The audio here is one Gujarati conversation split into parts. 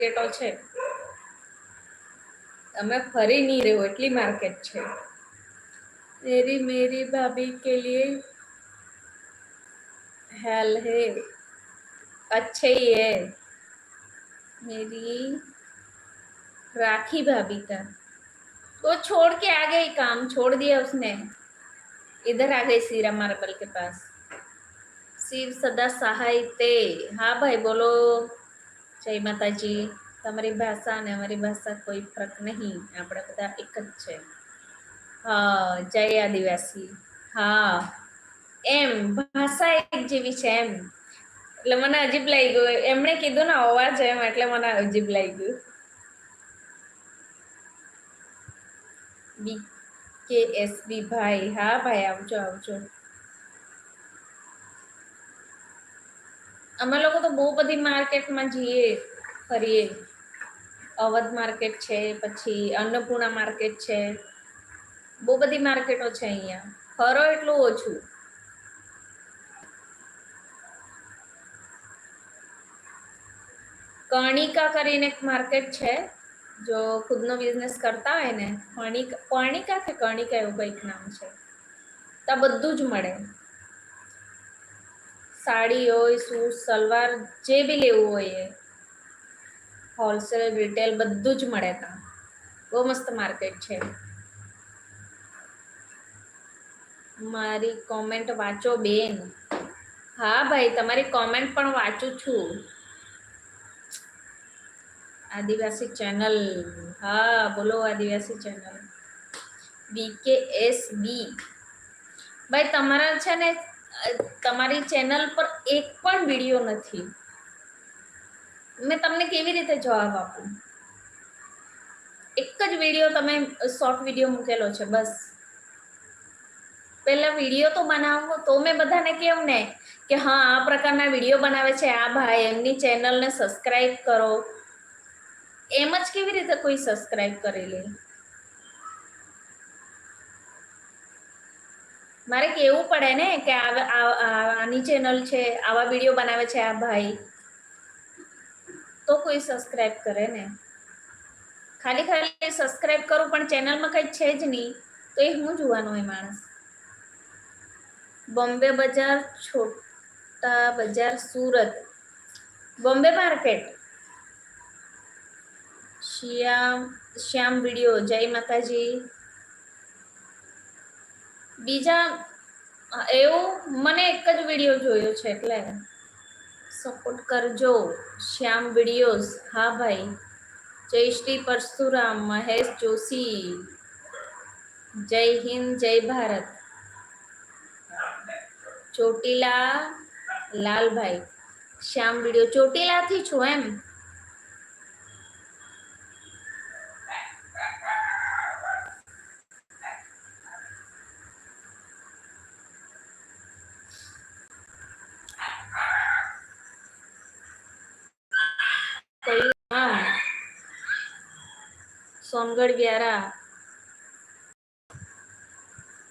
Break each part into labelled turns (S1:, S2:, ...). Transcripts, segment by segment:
S1: માર્કેટો છે, તમે ફરી નહીં રહ્યો એટલી માર્કેટ છે. मेरी भाभी के लिए हेल है, अच्छे ही है. मेरी राखी भाभी का वो छोड़ के आ गई, काम छोड़ दिया उसने, इधर आ गई सीरा मार्बल के पास. શિવ સદા સહાય તે. હા ભાઈ બોલો. જય માતાજી. તમારી ભાષા અને અમારી ભાષા કોઈ ફરક નહીં, આપણે બધા એક જ છે. હા જય આદિવાસી. હા એમ ભાષા એક જેવી છે એમ, એટલે મને અજીબ લાગ્યું. એમણે કીધું ને અવાજ એમ, એટલે મને અજીબ લાગ્યું. BKSB ભાઈ. હા ભાઈ આવજો આવજો. અમે લોકો તો બહુ બધી માર્કેટમાં જઈએ ફરીએ. અવધ માર્કેટ છે, પછી અન્નપૂર્ણા માર્કેટ છે, બહુ બધી માર્કેટો છે અહીંયા. ફરો એટલું ઓછું. કર્ણિકા કરીને એક માર્કેટ છે, જો ખુદનો બિઝનેસ કરતા હોય ને, કર્ણિકા કે કર્ણિકા એવું કંઈક નામ છે. ત્યાં બધું જ મળે. સાડી હોય, સૂટ, સલવાર, જે બી લેવું હોય એ હોલસેલ રિટેલ બધું જ મળે ત્યાં. બહુ મસ્ત માર્કેટ છે. મારી કોમેન્ટ વાંચો બેન. હા ભાઈ તમારી કોમેન્ટ પણ વાંચું છું. આદિવાસી ચેનલ. હા બોલો આદિવાસી ચેનલ. BKSB ભાઈ તમારા છે ને, તમારી ચેનલ પર એક પણ વિડીયો નથી. મેં તમને કેવી રીતે જવાબ આપું? એક જ વિડીયો તમે શોર્ટ વિડીયો મૂકેલો છે બસ. પહેલા વિડીયો તો બનાવો, તો મેં બધાને કેવું ને કે હા આ પ્રકારના વિડીયો બનાવે છે આ ભાઈ, એમની ચેનલને સબસ્ક્રાઇબ કરો. એમ જ કેવી રીતે કોઈ સબસ્ક્રાઇબ કરી લે? મારે કેવું પડે ને કે આની ચેનલ છે, આવા વિડીયો બનાવે છે આ ભાઈ, તો કોઈ સબસ્ક્રાઇબ કરે ને. ખાલી ખાલી સબસ્ક્રાઇબ કરું પણ ચેનલમાં કંઈ છે જ નહીં, તો એ હું જોવાનું હોય માણસ. બોમ્બે બજાર, છોટા બજાર, સુરત. બોમ્બે માર્કેટ. શ્યામ વિડીયો. જય માતાજી. બીજા એવું મને એક જ વિડીયો જોયો છે, એટલે સપોર્ટ કરજો. શ્યામ વિડીયોઝ. હા ભાઈ. જય શ્રી પરશુરામ. મહેશ જોશી. જય હિન્દ, જય ભારત. ચોટીલા લાલભાઈ. શ્યામ વિડીયો. ચોટીલાથી છું એમ? સોનગઢ વ્યારા.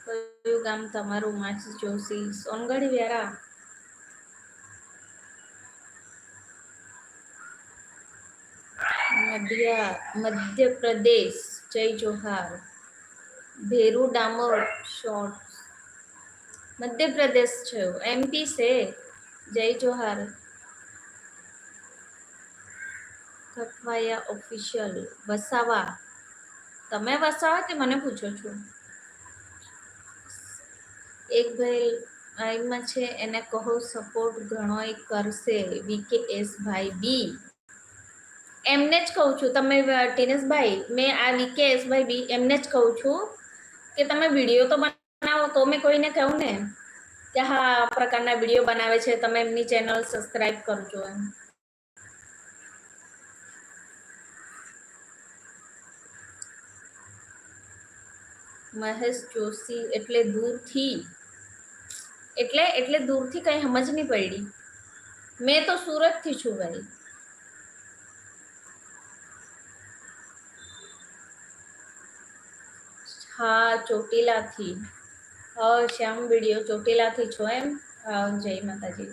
S1: કયું ગામ તમારું? માસી જોશી. સોનગઢ વ્યારા. મધ્યપ્રદેશ. જય જોહાર. ભેરુ ડામોર શોર્ટ. મધ્યપ્રદેશ છે, MP છે. જય જોહાર. કટવાયા ઓફિશિયલ. વસાવા. તમે વસાવા કે મને પૂછો છો? એક ભાઈ આઈમાં છે, એને કહો સપોર્ટ ઘણોય કરશે. VKS ભાઈ બી. એમને જ કહું છું. તમે ટીનેશભાઈ, મેં આ VKS ભાઈ બી એમને જ કહું છું કે તમે વિડીયો તો બનાવો, તો મેં કોઈને કહું ને કે હા આ પ્રકારના વિડીયો બનાવે છે, તમે એમની ચેનલ સબસ્ક્રાઇબ કરજો એમ. મહેશ જોશી એટલે દૂરથી, એટલે દૂરથી કઈ સમજ નહીં પડી. મેં તો સુરતથી છું ભાઈ. હા ચોટીલાથી. હા શ્યામ વિડીયો ચોટીલાથી છો એમ? હા જય માતાજી.